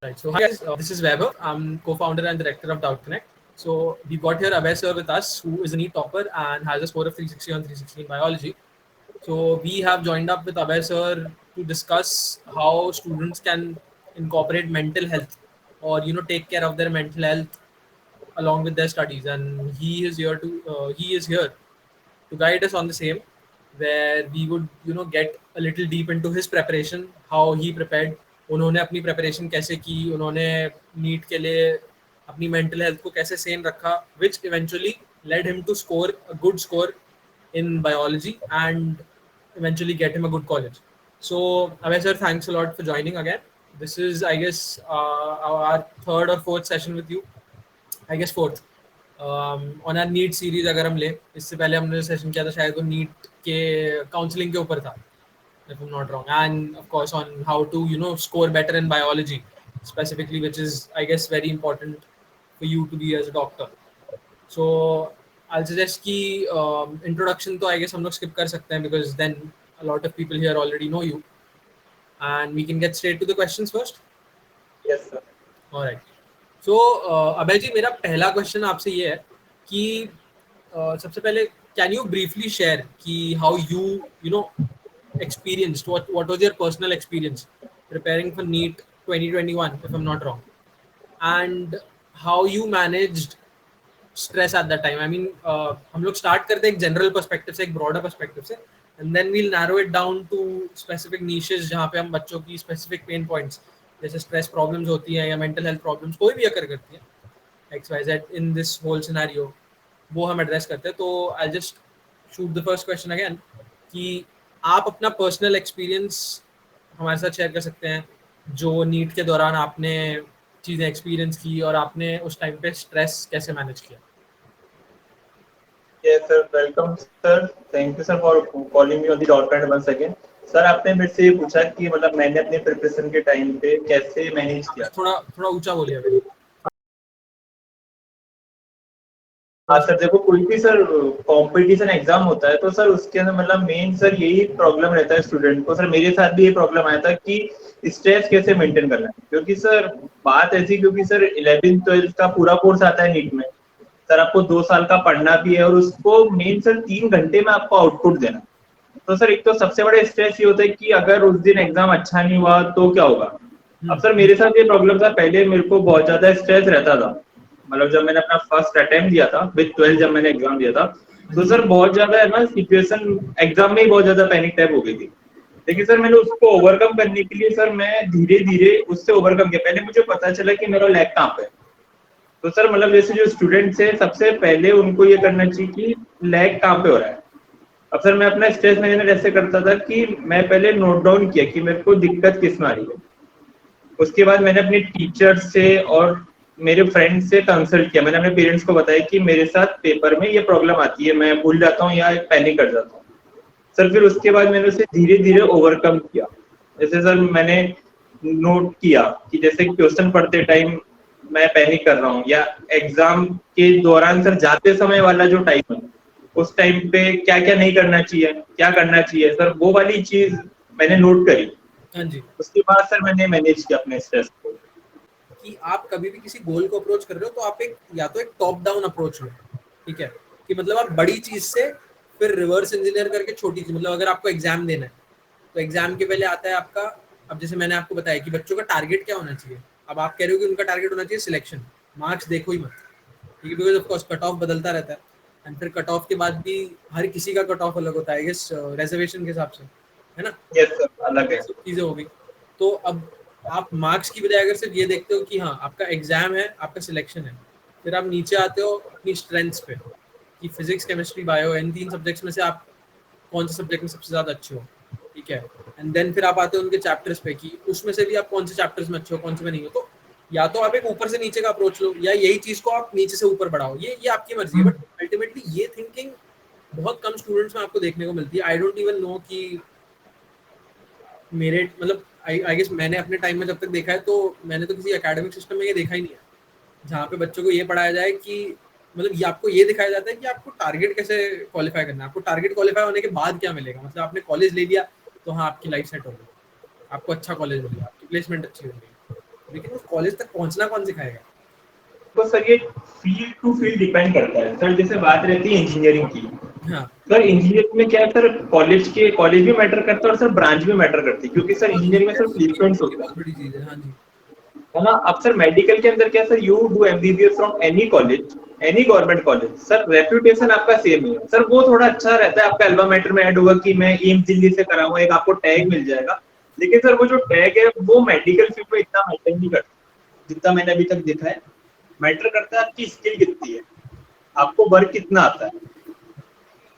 Right. So, hi guys, this is Weber. I'm co-founder and director of Doubt Connect. So, we got here Abhay sir with us, who is a NEET topper and has a score of 360 on 360 in biology. So, we have joined up with Abhay sir to discuss how students can incorporate mental health or take care of their mental health along with their studies. And he is here to guide us on the same, where we would get a little deep into his preparation, how he prepared, उन्होंने अपनी preparation कैसे की, उन्होंने NEET के लिए अपनी mental health को कैसे सेम रखा, which eventually led him to score a good score in biology and eventually get him a good college. So Abhay sir, thanks a lot for joining again. This is, I guess, our third or fourth session with you. I guess fourth. On our NEET series अगर हम ले, इससे पहले हमने session किया था शायद वो नीट के काउंसलिंग के ऊपर था, if I'm not wrong, and of course on how to score better in biology specifically, which is I guess very important for you to be as a doctor. So I'll suggest कि introduction तो I guess हम लोग skip कर सकते हैं, because then a lot of people here already know you, and we can get straight to the questions first. Yes sir. All right. So अभय जी, मेरा पहला question आपसे ये है कि सबसे पहले कैन यू ब्रीफली शेयर कि how you know experienced, what was your personal experience preparing for NEET 2021, if I'm not wrong, and how you managed stress at that time? I mean, हम लोग start करते हैं एक general perspective से, एक broader perspective से, and then we'll narrow it down to specific niches जहाँ पे हम बच्चों की specific pain points जैसे stress problems होती हैं या mental health problems कोई भी अगर करती है XYZ in this whole scenario, वो हम address करते हैं. तो I'll just shoot the first question again कि आप अपना पर्सनल एक्सपीरियंस हमारे साथ शेयर कर सकते हैं, जो नीट के दौरान आपने चीज़ें एक्सपीरियंस की और आपने उस टाइम पे स्ट्रेस कैसे मैनेज किया. Yes sir, welcome sir. Thank you sir for calling me on the dot point once again. Sir आपने मेरे से ये पूछा कि मतलब मैंने अपने प्रिपरेशन के टाइम पे कैसे मैनेज किया. थोड़ा ऊंचा बोलिए अभी. हाँ सर, देखो कोई भी सर कंपटीशन एग्जाम होता है तो सर उसके अंदर मतलब मेन सर यही प्रॉब्लम रहता है स्टूडेंट को. सर मेरे साथ भी ये प्रॉब्लम आया था कि स्ट्रेस कैसे मेंटेन करना है, क्योंकि सर बात ऐसी, क्योंकि सर 11th-12th का पूरा कोर्स आता है नीट में. सर आपको 2 साल का पढ़ना भी है और उसको मेन सर 3 घंटे में आपको आउटपुट देना. तो सर एक तो सबसे बड़ा स्ट्रेस ये होता है कि अगर उस दिन एग्जाम अच्छा नहीं हुआ तो क्या होगा. अब सर मेरे साथ ये प्रॉब्लम था, पहले मेरे को बहुत ज्यादा स्ट्रेस रहता था. मतलब जब मैंने अपना फर्स्ट अटेम्प्ट दिया था विद 12 जब मैंने एग्जाम दिया था, तो सर बहुत ज्यादा है ना सिचुएशन एग्जाम में ही बहुत ज्यादा पैनिक टाइप हो गई थी. लेकिन सर मैंने उसको ओवरकम करने के लिए सर मैं धीरे धीरे उससे ओवरकम किया. पहले मुझे पता चला कि मेरा लैग कहाँ पे है. तो सर मतलब जैसे जो स्टूडेंट्स है सबसे पहले उनको ये करना चाहिए कि लैग कहाँ पे हो रहा है. अब सर मैं अपना स्ट्रेस मैनेजमेंट ऐसे करता था कि मैं पहले नोट डाउन किया कि मेरे को दिक्कत किस में आ रही है. उसके बाद मैंने अपने टीचर से और मेरे फ्रेंड से कंसल्ट किया. मैंने अपने पेरेंट्स को बताया कि मेरे साथ पेपर में ये प्रॉब्लम आती है, मैं भूल जाता हूँ या पैनिक कर जाता हूँ. सर फिर उसके बाद मैंने उसे धीरे धीरे ओवरकम किया. जैसे सर मैंने नोट किया कि जैसे क्वेश्चन पढ़ते टाइम मैं पैनिक कर रहा हूँ, या एग्जाम के दौरान सर जाते समय वाला जो टाइम है उस टाइम पे क्या क्या नहीं करना चाहिए, क्या करना चाहिए, सर वो वाली चीज मैंने नोट करी. हाँ जी. उसके बाद सर मैंने मैनेज किया अपने स्ट्रेस को. कि आप कभी भी किसी गोल को अप्रोच कर रहे हो तो आप एक टॉप डाउन अप्रोच लो, ठीक है, कि मतलब आप बड़ी चीज से फिर रिवर्स इंजीनियर करके छोटी चीज, मतलब अगर आपको एग्जाम देना है तो एग्जाम के पहले आता है आपका, अब जैसे मैंने आपको बताया कि बच्चों का टारगेट क्या होना चाहिए, अब आप कह रहे हो कि उनका टारगेट होना चाहिए सिलेक्शन, मार्क्स देखो ही मत, ठीक है, because of course cut off बदलता रहता है, एंड फिर कट ऑफ के बाद भी हर किसी का कट ऑफ अलग होता है, रिजर्वेशन के हिसाब से, है ना. यस सर, अलग है. सब चीजें होगी. तो अब आप मार्क्स की बजाय अगर सिर्फ ये देखते हो कि हाँ आपका एग्जाम है, आपका सिलेक्शन है, फिर आप नीचे आते हो अपनी स्ट्रेंथ्स पे कि फिजिक्स केमिस्ट्री बायो इन 3 सब्जेक्ट्स में से आप कौन से सब्जेक्ट में सबसे ज्यादा अच्छे हो, ठीक है, एंड देन फिर आप आते हो उनके चैप्टर्स पे कि उसमें से भी आप कौन से चैप्टर्स में अच्छे हो, कौन से में नहीं हो. तो या तो आप एक ऊपर से नीचे का अप्रोच लो, या यही चीज को आप नीचे से ऊपर बढ़ाओ, ये आपकी मर्जी है, बट अल्टीमेटली ये थिंकिंग बहुत कम स्टूडेंट्स में आपको देखने को मिलती है. आई डोंट इवन नो कि मेरे मतलब आई गेस मैंने अपने टाइम में जब तक देखा है तो मैंने तो किसी एकेडमिक सिस्टम में ये देखा ही नहीं है जहाँ पे बच्चों को ये पढ़ाया जाए कि मतलब ये आपको ये दिखाया जाता है कि आपको टारगेट कैसे क्वालिफाई करना है, आपको टारगेट क्वालिफाई होने के बाद क्या मिलेगा, मतलब आपने कॉलेज ले लिया तो हाँ आपकी लाइफ सेट होगी, आपको अच्छा कॉलेज मिलेगा, आपकी प्लेसमेंट अच्छी होगी, लेकिन उस कॉलेज तक पहुंचना कौन सिखाएगा? तो सर ये फील्ड टू फील्ड डिपेंड करता है सर। जैसे बात रहती है इंजीनियरिंग की, हाँ, सर इंजीनियरिंग में क्या है सर, कॉलेज भी मैटर करता है और सर ब्रांच भी मैटर करती है, क्योंकि सर इंजीनियरिंग में सर प्लेसमेंट्स ये होता बहुत बड़ी चीज है। हाँ जी, है ना। अब सर मेडिकल के अंदर क्या है sir, you do MBBS from any college, any government college, sir reputation आपका सेम ही है सर। वो थोड़ा अच्छा रहता है, आपका एल्बा मैटर में ऐड होगा कि मैं एम्स दिल्ली से करा हूँ, एक आपको टैग मिल जाएगा। लेकिन सर वो जो टैग है वो मेडिकल फील्ड में इतना मैटर नहीं करता जितना मैंने अभी तक देखा है। मैटर करता है आपकी स्किल कितनी है, आपको वर्क कितना आता है।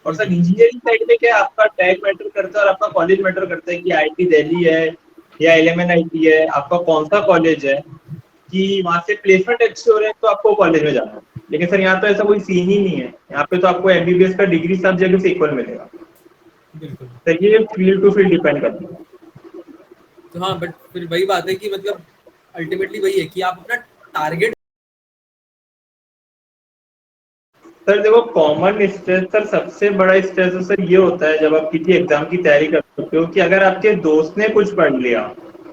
और सर बिल्कुल इंजीनियरिंग साइड में क्या है, आपका टैग मैटर करता है और आपका कॉलेज मैटर करता है कि आईआईटी दिल्ली है या एलएमएनआईटी है, आपका कौन सा कॉलेज है, कि वहां से प्लेसमेंट अच्छे हो रहे हैं तो आपको कॉलेज में जाना है। लेकिन सर यहाँ तो ऐसा कोई सीन ही नहीं है, यहाँ पे तो आपको एमबीबीएस का डिग्री सब जगह से इक्वल मिलेगा। बिल्कुल। सर ये फील्ड टू फील्ड डिपेंड करता है। तो हाँ, बट फिर वही बात है कि मतलब अल्टीमेटली वही है कि आप अपना टारगेट। सर देखो कॉमन स्ट्रेस, सर सबसे बड़ा स्ट्रेस तो सर ये होता है जब आप किसी एग्जाम की तैयारी करते हो कि अगर आपके दोस्त ने कुछ पढ़ लिया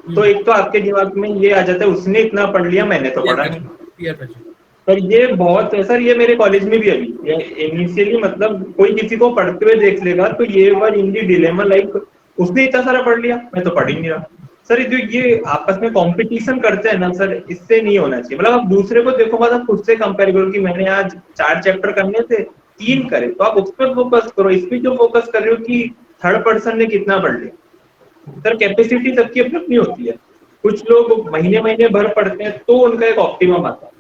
तो एक तो आपके दिमाग में ये आ जाता है उसने इतना पढ़ लिया मैंने तो पीयर पढ़ा नहीं। Pressure, peer pressure. सर ये बहुत है सर, ये मेरे कॉलेज में भी अभी इनिशियली मतलब कोई किसी को पढ़ते हुए देख लेगा तो ये वर इन दी डिलेमा लाइक उसने इतना सारा पढ़ लिया मैं तो पढ़ ही नहीं रहा। सर जो ये आपस में कंपटीशन करते हैं ना सर, इससे नहीं होना चाहिए। मतलब आप दूसरे को देखो बाद आप खुद से कंपेयर करो कि मैंने आज 4 चैप्टर करने थे 3 करे, तो आप उस पर फोकस करो। इस पे क्यों फोकस कर रहे हो कि थर्ड पर्सन ने कितना पढ़ लिया। सर कैपेसिटी सबकी अपनी अपनी होती है। कुछ लोग महीने महीने भर पढ़ते हैं तो उनका एक ऑप्टिमम आता है।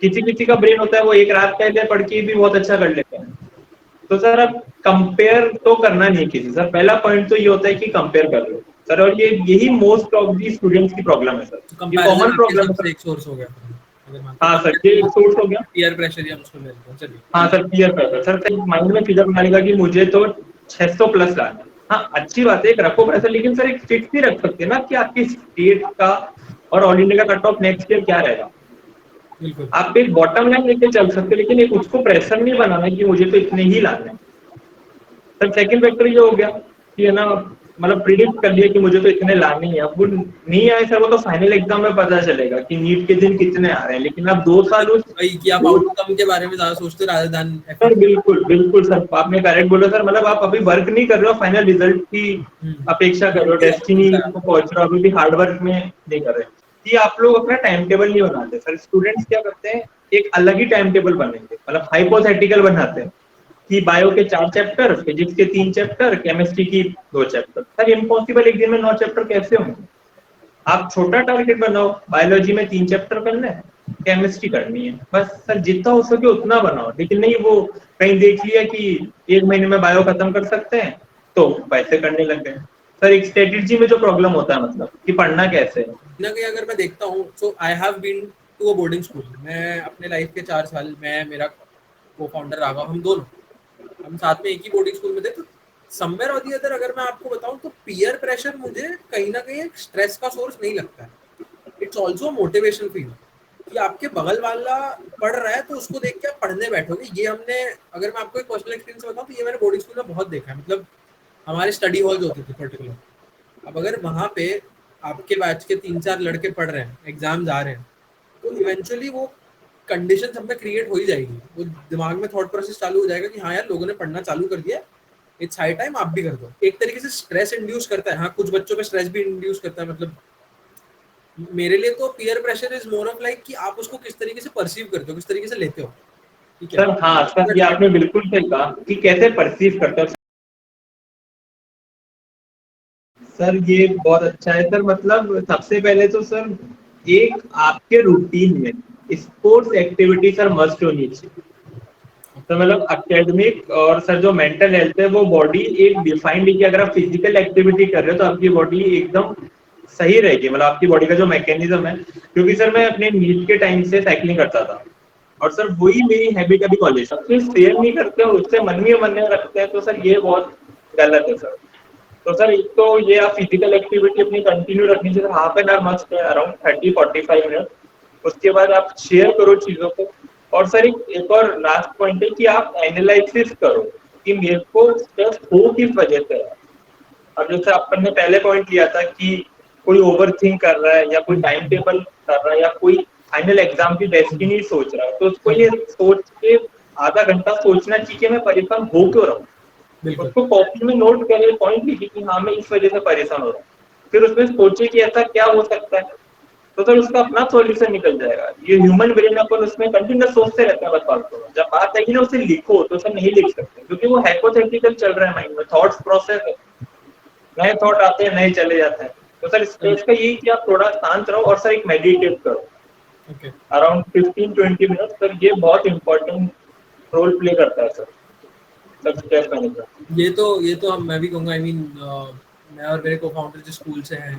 किसी किसी का ब्रेन होता है वो एक रात पहले पढ़ के भी बहुत अच्छा कर लेते हैं। तो सर अब कंपेयर तो करना नहीं किसी। सर पहला पॉइंट तो ये होता है कि कंपेयर कर लो सर, और ये यही मोस्ट ऑफ दी स्टूडेंट्स की प्रॉब्लम है सर, तो ये कंपैरिजन कॉमन आपके प्रॉब्लम हिसाब है से सर। एक सोर्स हो गया अगर मानते हाँ हैं सर ये सोर्स हो गया। पीयर प्रेशर या उसको ले लेते हैं। चलिए। हाँ sir peer pressure, sir mind में फिक्र बना लेगा कि मुझे तो 600 प्लस लाना है। हाँ अच्छी बात है, एक रखो प्रेशर, लेकिन सर एक फिक्स ही रख सकते हैं ना कि आपकी स्टेट का और ऑल इंडिया का कट ऑफ नेक्स्ट ईयर क्या रहेगा। बिल्कुल आप एक बॉटम लाइन लेके चल सकते, लेकिन एक उसको प्रेशर नहीं बनाना कि मुझे तो इतने ही लाने हैं। सर सेकंड फैक्टर ये हो गया कि है ना, मतलब प्रिडिक्ट कर लिया कि मुझे तो इतने लाने ही है। अब वो नहीं आए सर, वो तो फाइनल एग्जाम में पता चलेगा कि नीट के दिन कितने आ रहे हैं। लेकिन आप 2 साल उस वही कि आप आउटकम के बारे में ज्यादा सोचते हो rather than सर effort। बिल्कुल बिल्कुल सर आपने करेक्ट बोला सर। मतलब आप अभी वर्क नहीं कर रहे हो, फाइनल रिजल्ट की अपेक्षा कर रहे हो, डेस्टिनी को पहुंच रहे हो, अभी भी हार्ड वर्क में नहीं कर रहे। कि आप लोग अपना टाइम टेबल नहीं बनाते सर। स्टूडेंट्स क्या करते हैं, एक अलग ही टाइम टेबल बनाएंगे, मतलब हाइपोथेटिकल बनाते हैं कि बायो के 4 चैप्टर, फिजिक्स के 3 चैप्टर, केमिस्ट्री की 2 चैप्टर। सर इम्पॉसिबल, एक दिन में 9 चैप्टर कैसे होंगे। आप छोटा टारगेट बनाओ, बायोलॉजी में 3 चैप्टर करना है, केमिस्ट्री करनी है, बस सर जितना हो सके उतना बनाओ। लेकिन नहीं वो कहीं देख लिया कि 1 महीने में बायो खत्म कर सकते हैं तो वैसे करने लग गए। सर एक स्ट्रेटेजी में जो प्रॉब्लम होता है, मतलब कि पढ़ना कैसे है। ना कहीं अगर मैं देखता हूँ, so I have been to a boarding school. मैं अपने लाइफ के 4 साल, मैं मेरा को फाउंडर राघव, हम दोनों हम साथ में एक ही बोर्डिंग स्कूल में थे। तो समवेयर और दी अदर अगर मैं आपको बताऊं तो पीयर प्रेशर मुझे कहीं ना कहीं एक स्ट्रेस का सोर्स नहीं लगता है। इट्स ऑल्सो मोटिवेशन फील कि आपके बगल वाला पढ़ रहा है तो उसको देख के आप पढ़ने बैठोगे। ये हमने, अगर मैं आपको एक पर्सनल एक्सपीरियंस बताऊं तो ये मैंने बोर्डिंग स्कूल में बहुत देखा है। मतलब हमारे स्टडी हॉल्स होते थे पर्टिकुलर। अब अगर वहां पे आपके बैच के 3-4 लड़के पढ़ रहे हैं, एग्जाम आ रहे हैं, तो इवेंचुअली वो कंडीशन सब में क्रिएट हो ही जाएगी। वो दिमाग में थॉट प्रोसेस चालू हो जाएगा कि हाँ यार लोगों ने पढ़ना चालू कर दिया, इट्स हाई टाइम आप भी कर दो। एक तरीके से स्ट्रेस इंड्यूस करता है। हाँ कुछ बच्चों पे स्ट्रेस भी इंड्यूस करता है। मतलब मेरे लिए तो peer pressure is more of like कि आप उसको किस तरीके से परसीव करते हो, किस तरीके से लेते हो। ठीक है। सर हाँ सर ये आपने बिल्कुल सही कहा कि कैसे परसीव करते हो। सर ये बहुत अच्छा है सर। मतलब सबसे पहले तो सर एक आपके रूटीन में स्पोर्ट्स एक्टिविटी सर मस्ट होनी चाहिए। तो मतलब एकेडमिक और सर जो मेंटल हेल्थ है वो बॉडी एक डिफाइंड है कि अगर आप फिजिकल एक्टिविटी कर रहे हो तो आपकी बॉडी एकदम सही रहेगी। मतलब आपकी बॉडी का जो मैकेनिज्म है, क्योंकि सर मैं अपने नीट के टाइम से साइकिलिंग करता था और सर वही मेरी हैबिट अभी कॉलेज फिर शेयर नहीं करते हो, उससे मन में मन में रखते हैं, तो सर ये बहुत गलत है सर। तो सर एक तो ये आप फिजिकल एक्टिविटी अपनी कंटिन्यू रखनी चाहिए, हाफ एन आवर मस्ट है, अराउंड 30-45 मिनट। उसके बाद आप शेयर करो चीजों को। और सर एक और लास्ट पॉइंट है कि आप एनालिसिस करो कि मेरे को स्ट्रेस हो किस वजह से है। अब जैसे अपन ने पहले पॉइंट लिया था कि कोई ओवरथिंक कर रहा है या कोई टाइम टेबल कर रहा है या कोई फाइनल एग्जाम की डेस्टिनी सोच रहा है, तो उसको ये सोच के आधा घंटा सोचना चाहिए कि मैं परेशान हो क्यों रहा हूँ। बिल्कुल उसको कॉपी में नोट करे, पॉइंट लिखे कि हाँ मैं इस वजह से परेशान हो रहा हूँ, फिर उसमें सोचे कि ऐसा क्या हो सकता है, तो सर उसका अपना सॉल्यूशन निकल जाएगा। ये ह्यूमन ब्रेन अपन उसमें कंटिन्यूस सोचते रहते हैं बस फालतू में। जब बात आएगी ना उसे लिखो तो सर नहीं लिख सकते, क्योंकि वो हाइपोथेटिकल चल रहा है माइंड में, थॉट्स प्रोसेस है, नए थॉट आते हैं नए चले जाते हैं। तो सर स्ट्रेस का यही कि आप थोड़ा शांत रहो और सर एक मेडिटेट करो ओके अराउंड 15-20 मिनट, सर ये बहुत इंपॉर्टेंट रोल प्ले करता है सर स्ट्रेस मैनेजमेंट। ये तो मैं भी कहूँगा, आई मीन मैं और मेरे को-फाउंडर जिस स्कूल से हैं,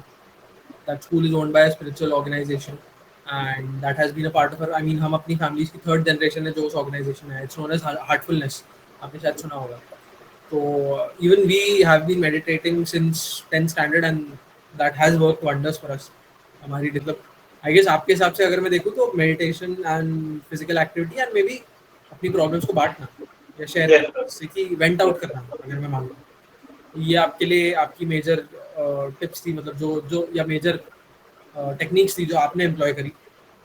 that school is owned by a spiritual organization and that has been a part of our, I mean हम अपनी फैमिलीज की थर्ड जनरेशन है जो उस ऑर्गेनाइजेशन है। इट्स नोन एज हार्टफुलनेस, आपने शायद सुना होगा। तो even we have been meditating since 10th standard and that has work wonders for us. हमारी मतलब आई गेस आपके हिसाब से अगर मैं देखूँ तो meditation and physical activity and may be अपनी प्रॉब्लम्स को बांटना या शेयर यस करना, जिससे कि वेंट आउट करना, अगर मैं मान लूँ ये आपके लिए आपकी मेजर टिप्स थी, मतलब जो जो या मेजर टेक्निक्स थी जो आपने एम्प्लॉय करी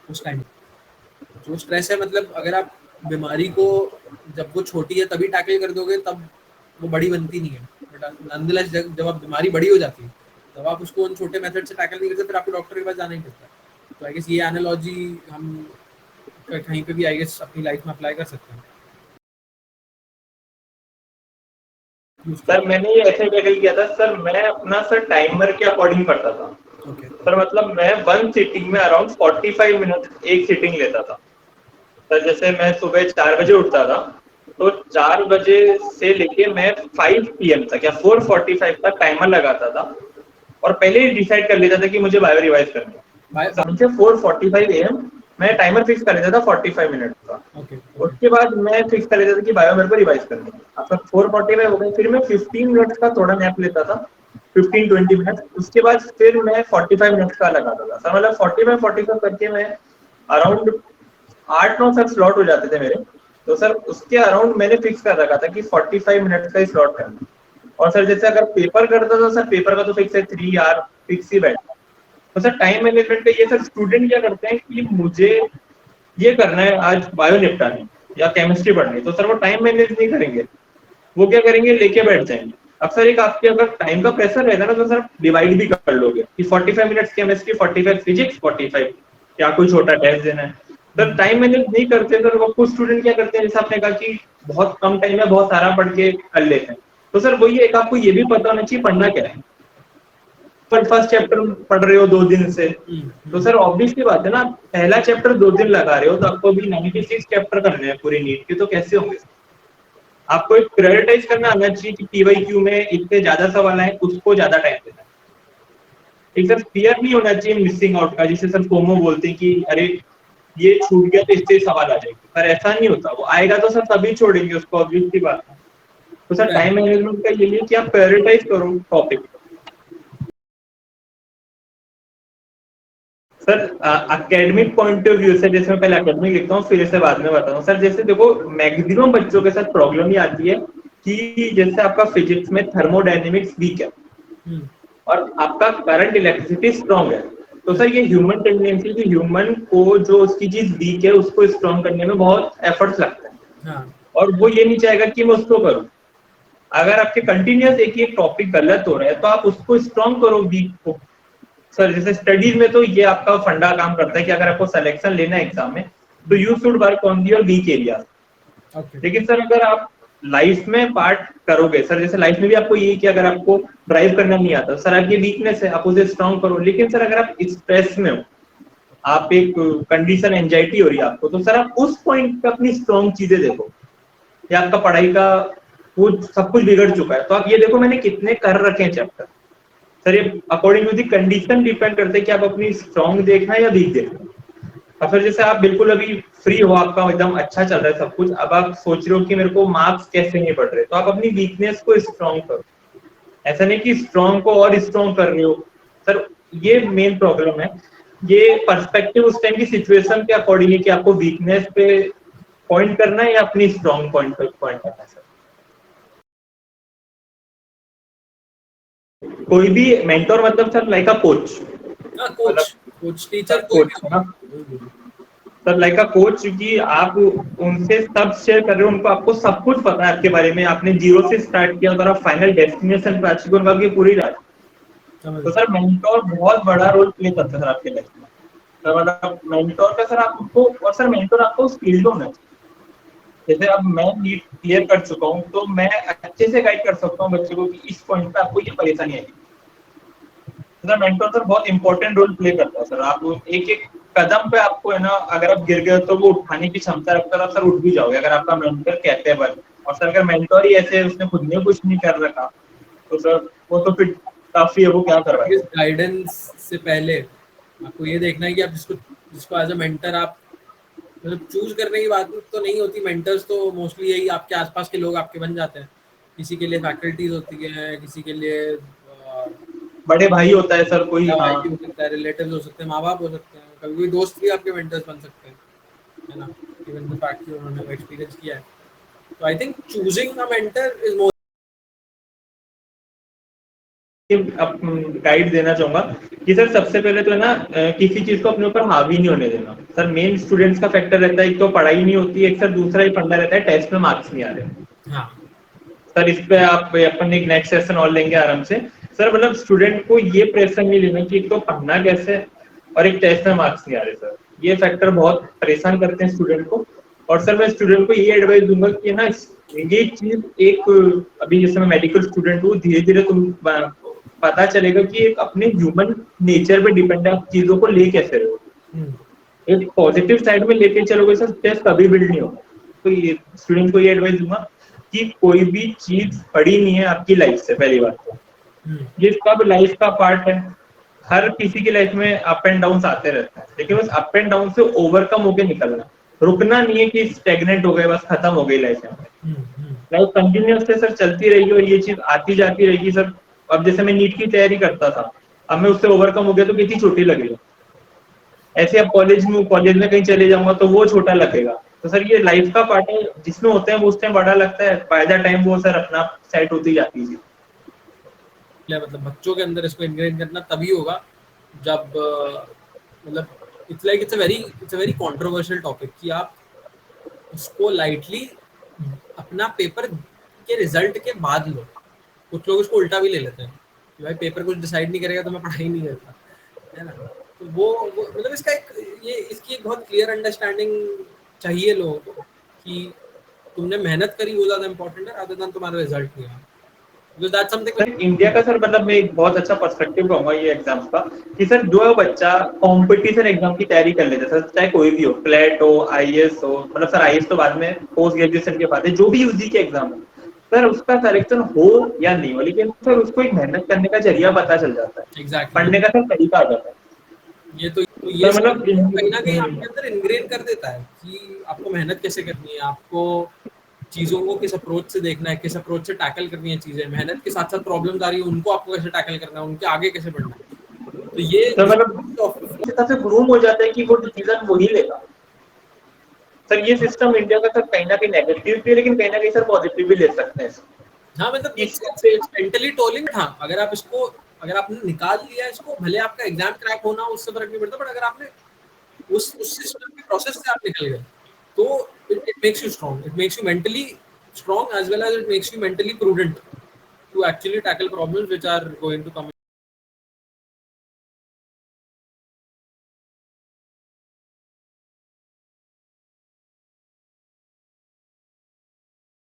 उस टाइम। जो स्ट्रेस है, मतलब अगर आप बीमारी को जब वो छोटी है तभी टैकल कर दोगे तब वो बड़ी बनती नहीं है, बट नॉनदलेस जब आप बीमारी बड़ी हो जाती है तब आप उसको उन छोटे मेथड से टैकल नहीं करते, फिर आपको डॉक्टर के पास जाना ही पड़ता है। तो आई गेस ये एनालॉजी हम कहीं पे भी आई गेस अपनी लाइफ में अप्लाई कर सकते हैं। सर मैंने ये ऐसे टैकल किया था सर, मैं अपना सर टाइमर के अकॉर्डिंग करता था ओके सर। मतलब मैं वन सिटिंग में अराउंड 45 मिनट एक सिटिंग लेता था सर। जैसे मैं सुबह 4 बजे उठता था, तो 4 बजे से लेके मैं 5 PM तक या 4:45 तक टाइमर लगाता था और पहले ही डिसाइड कर लेता था कि मुझे बायो रिवाइज करना है। बाय तो समझे 4:45 AM मैं टाइमर फिक्स कर लेता था 45 मिनट का। ओके उसके बाद मैं फिक्स कर लेता था कि बायो मेरे को रिवाइज करनी है। आपका 4:45 हो गए, फिर मैं 15 मिनट का थोड़ा नैप लेता था, 15-20 मिनट। उसके बाद फिर मैं 45 मिनट का लगाता था सर। मतलब 45 करके मैं अराउंड 8-9 सर स्लॉट हो जाते थे मेरे। तो सर उसके अराउंड मैंने फिक्स कर रखा था कि 45 मिनट का ही स्लॉट करना। और सर जैसे अगर पेपर करता था सर, पेपर का तो फिक्स है 3 आवर फिक्स ही बैठा। तो सर टाइम मैनेजमेंट का ये सर स्टूडेंट क्या करते हैं कि मुझे ये करना है आज बायो निपटानी या केमिस्ट्री पढ़नी, तो सर वो टाइम मैनेज नहीं करेंगे, वो क्या करेंगे लेके बैठ जाएंगे। अब सर एक आपके अगर टाइम का प्रेशर रहेगा ना तो सर डिवाइड भी कर लोगे कि 45 मिनट्स केमिस्ट्री, 45 फिजिक्स, 45 क्या कोई छोटा टेस्ट देना है। सर टाइम मैनेज नहीं करते सर। वो कुछ स्टूडेंट क्या करते हैं, जैसे आपने कहा कि बहुत कम टाइम में बहुत सारा पढ़ के कर लेते हैं, तो सर वही एक आपको ये भी पता होना चाहिए पढ़ना क्या है। पर फर्स्ट चैप्टर पढ़ रहे हो 2 दिन से, तो सर ऑब्वियस की बात है ना, पहला चैप्टर 2 दिन लगा रहे हो तो आपको भी 96 चैप्टर करने हैं पूरी नीट के, तो कैसे होंगे। आपको एक प्रायोरिटाइज करना आना चाहिए कि पीवाईक्यू में इतने ज्यादा सवाल आए, उसको ज्यादा टाइम देना है। एक सर फियर नहीं होना चाहिए मिसिंग आउट का, जिसे सर फोमो बोलते हैं कि अरे ये छूट गया तो इससे सवाल आ जाएंगे, पर ऐसा नहीं होता। वो आएगा तो सर तभी छोड़ेंगे उसको, ऑब्वियस की बात है। तो सर टाइम मैनेजमेंट का ये है कि आप प्रायोरिटाइज करो topic. Sir academic point of view से, जैसे मैं पहले एकेडमिक लिखता हूँ फिर इसे बाद में बताता हूँ सर। जैसे देखो मैक्सिमम बच्चों के साथ प्रॉब्लम ही आती है कि जैसे आपका फिजिक्स में थर्मोडायनेमिक्स वीक है और आपका करंट इलेक्ट्रिसिटी स्ट्रॉन्ग है, तो सर ये ह्यूमन टेंडेंसी कि ह्यूमन को जो उसकी चीज वीक है उसको स्ट्रॉन्ग करने में बहुत एफर्ट्स लगता है। हाँ और वो ये नहीं चाहेगा कि मैं उसको करूँ। अगर आपके कंटिन्यूस एक ही टॉपिक गलत हो रहा है तो आप उसको स्ट्रॉन्ग करो वीक को। सर जैसे स्टडीज में तो ये आपका फंडा काम करता है कि अगर आपको सिलेक्शन लेना है एग्जाम में तो you should work on your weak area. लेकिन सर अगर आप लाइफ में पार्ट करोगे सर, जैसे लाइफ में भी आपको ये कि अगर आपको ड्राइव करना नहीं आता सर, आपकी वीकनेस है, आप उसे स्ट्रॉन्ग करो। लेकिन सर अगर आप स्ट्रेस में हो, आप एक कंडीशन एंजाइटी हो रही है आपको, तो सर आप उस पॉइंट पे अपनी स्ट्रॉन्ग चीजें देखो। या आपका पढ़ाई का वो सब कुछ बिगड़ चुका है तो आप ये देखो मैंने कितने कर रखे हैं चैप्टर। सर ये according to the condition depend करते हैं कि आप अपनी स्ट्रॉन्ग देखना है या वीक देखना है। और फिर जैसे आप बिल्कुल अभी फ्री हो, आपका एकदम अच्छा चल रहा है सब कुछ, अब आप सोच रहे हो कि मेरे को मार्क्स कैसे नहीं बढ़ रहे, तो आप अपनी वीकनेस को स्ट्रॉन्ग करो। ऐसा नहीं कि स्ट्रॉन्ग को और स्ट्रॉन्ग कर रहे हो। सर ये मेन प्रॉब्लम है। ये पर्सपेक्टिव उस टाइम की सिचुएशन के अकॉर्डिंग है कि आपको वीकनेस पे पॉइंट करना है या अपनी स्ट्रॉन्ग पॉइंट पे पॉइंट करना है। सर कोई भी मेंटोर मतलब sir like a coach, coach teacher coach ना सर, लाइक अ कोच कि आप उनसे सब शेयर कर रहे हो, उनको आपको सब कुछ पता है आपके बारे में, आपने जीरो से स्टार्ट किया और आप फाइनल डेस्टिनेशन पे आ चुके हो, आपकी पूरी रात। तो सर मेंटोर बहुत बड़ा रोल प्ले करता है सर आपके लाइफ में। तो मतलब मेंटोर का सर आपको, और सर मेंटोर आपको स्किल्ड होना चाहिए। जैसे अब मैं नीट क्लियर कर चुका हूँ तो मैं अच्छे से गाइड कर सकता हूँ बच्चे को कि इस पॉइंट पे आपको ये परेशानी आएगी। सर मेंटोर सर बहुत इंपॉर्टेंट रोल प्ले करता है सर। आप एक एक कदम पे आपको है ना, अगर आप गिर गए तो वो उठाने की क्षमता रखता है, सर उठ भी जाओगे अगर आपका मेंटर कैपेबल। और सर अगर मेंटोर ही ऐसे उसने खुद ने कुछ नहीं कर रखा तो सर वो तो फिर काफी है, वो क्या करवाएगा। गाइडेंस से पहले आपको ये देखना है कि आप जिसको जिसको एज अ मेंटर आप मतलब चूज करने की बात तो नहीं होती। मेंटर्स तो मोस्टली यही आपके आसपास के लोग आपके बन जाते हैं। किसी के लिए फैकल्टीज होती है, किसी के लिए बड़े भाई होता है सर कोई, हाँ हो सकता है, रिलेटिव्स हो सकते हैं, माँ बाप हो सकते हैं, कभी कोई दोस्त भी आपके मेंटर्स बन सकते हैं, है ना, इवन द फैक्ट कि उन्होंने एक्सपीरियंस किया है। तो I think choosing a mentor is more guide देना चाहूंगा कि सर सबसे पहले तो है ना किसी चीज को अपने ऊपर हावी नहीं होने देना। सर मेन स्टूडेंट्स का फैक्टर रहता है, एक तो पढ़ाई नहीं होती है, एक सर दूसरा ही फंडा रहता है टेस्ट में मार्क्स नहीं आ रहे। हाँ सर इस पे आप अपन एक नेक्स्ट सेशन और लेंगे आराम से। सर मतलब स्टूडेंट को ये प्रेशर नहीं लेना कि एक तो पढ़ना कैसे है और एक टेस्ट में मार्क्स नहीं आ रहे। सर ये फैक्टर बहुत परेशान करते हैं स्टूडेंट को। और सर मैं स्टूडेंट को ये एडवाइस दूंगा कि ना ये चीज एक, अभी जैसे मैं मेडिकल स्टूडेंट हूँ, धीरे धीरे तुम पता चलेगा कि एक अपने ह्यूमन नेचर पे डिपेंड है, आप चीजों को ले कैसे रहे हो। एक पॉजिटिव साइड में लेके चलोगे सर, स्ट्रेस कभी बिल्ड नहीं होगा। तो ये स्टूडेंट को ये एडवाइस दूंगा कि कोई भी चीज पड़ी नहीं है आपकी लाइफ से, पहली बात तो ये सब लाइफ का पार्ट है। हर किसी की लाइफ में अप एंड डाउन आते रहते हैं, लेकिन बस अप एंड डाउन से ओवरकम होके निकलना, रुकना नहीं है कि स्टेगनेंट हो गए बस खत्म हो गई लाइफ में। लाइफ कंटिन्यूस से सर चलती रहेगी और ये चीज आती जाती रहेगी सर। अब जैसे मैं नीट की तैयारी करता था, अब मैं उससे ओवरकम हो गया तो कितनी छोटी लगेगी। ऐसे अब कॉलेज में कहीं चले जाऊंगा तो वो छोटा लगेगा। तो सर ये लाइफ का पार्ट है, जिसमें होते हैं वो उस टाइम बड़ा लगता है, बाय द टाइम वो सर अपना सेट होती जाती है। मतलब बच्चों के अंदर इसको इनग्रेन करना तभी होगा जब मतलब it's a very controversial topic कि आप उसको लाइटली अपना पेपर के रिजल्ट के बाद लो। कुछ लोग इसको उल्टा भी ले लेते हैं कि भाई पेपर कुछ डिसाइड नहीं करेगा तो मैं पढ़ाई नहीं करता, है ना। तो वो मतलब इसका इसकी एक बहुत क्लियर अंडरस्टैंडिंग चाहिए लोगों को कि तुमने मेहनत करी वो ज्यादा इंपॉर्टेंट है rather than तुम्हारा रिजल्ट नहीं आया। Because that's something sir India का सर मतलब मैं एक बहुत अच्छा पर्सपेक्टिव कहूंगा ये एग्जाम्स का कि सर जो बच्चा कंपटीशन एग्जाम की तैयारी कर लेता है सर, चाहे कोई भी हो, क्लैट हो, आईएएस हो, मतलब सर आईएएस तो बाद में पोस्ट ग्रेजुएशन के बाद है, जो भी यूजी के एग्जाम है सर उसका सिलेक्शन हो या नहीं हो, लेकिन सर उसको एक मेहनत करने का जरिया पता चल जाता है। Exactly. पढ़ने का सर तरीका आ जाता है। ये सर मतलब कहीं ना कहीं आपके अंदर इनग्रेन कर देता है कि आपको मेहनत कैसे करनी है, आपको चीजों को किस अप्रोच से देखना है, किस अप्रोच से टैकल करनी है चीजें, मेहनत के साथ साथ प्रॉब्लम्स आ रही है उनको आपको कैसे टैकल करना है, उनके आगे कैसे बढ़ना है। तो ये सर मतलब इस तरह से ग्रूम हो जाता है कि वो डिसीजन वही लेगा। सर ये सिस्टम इंडिया का सर कहीं ना कहीं नेगेटिव भी है, लेकिन कहीं ना कहीं सर पॉजिटिव भी ले सकते हैं। हाँ मतलब इस मेंटली टोलिंग। हाँ अगर आपने निकाल लिया इसको, भले आपका एग्जाम क्रैक होना उससे फर्क नहीं पड़ता, बट अगर आपने उस सिस्टम के प्रोसेस से आप निकल गए तो it makes you strong, it makes you mentally strong as well as it makes you mentally prudent to actually tackle problems which are going to come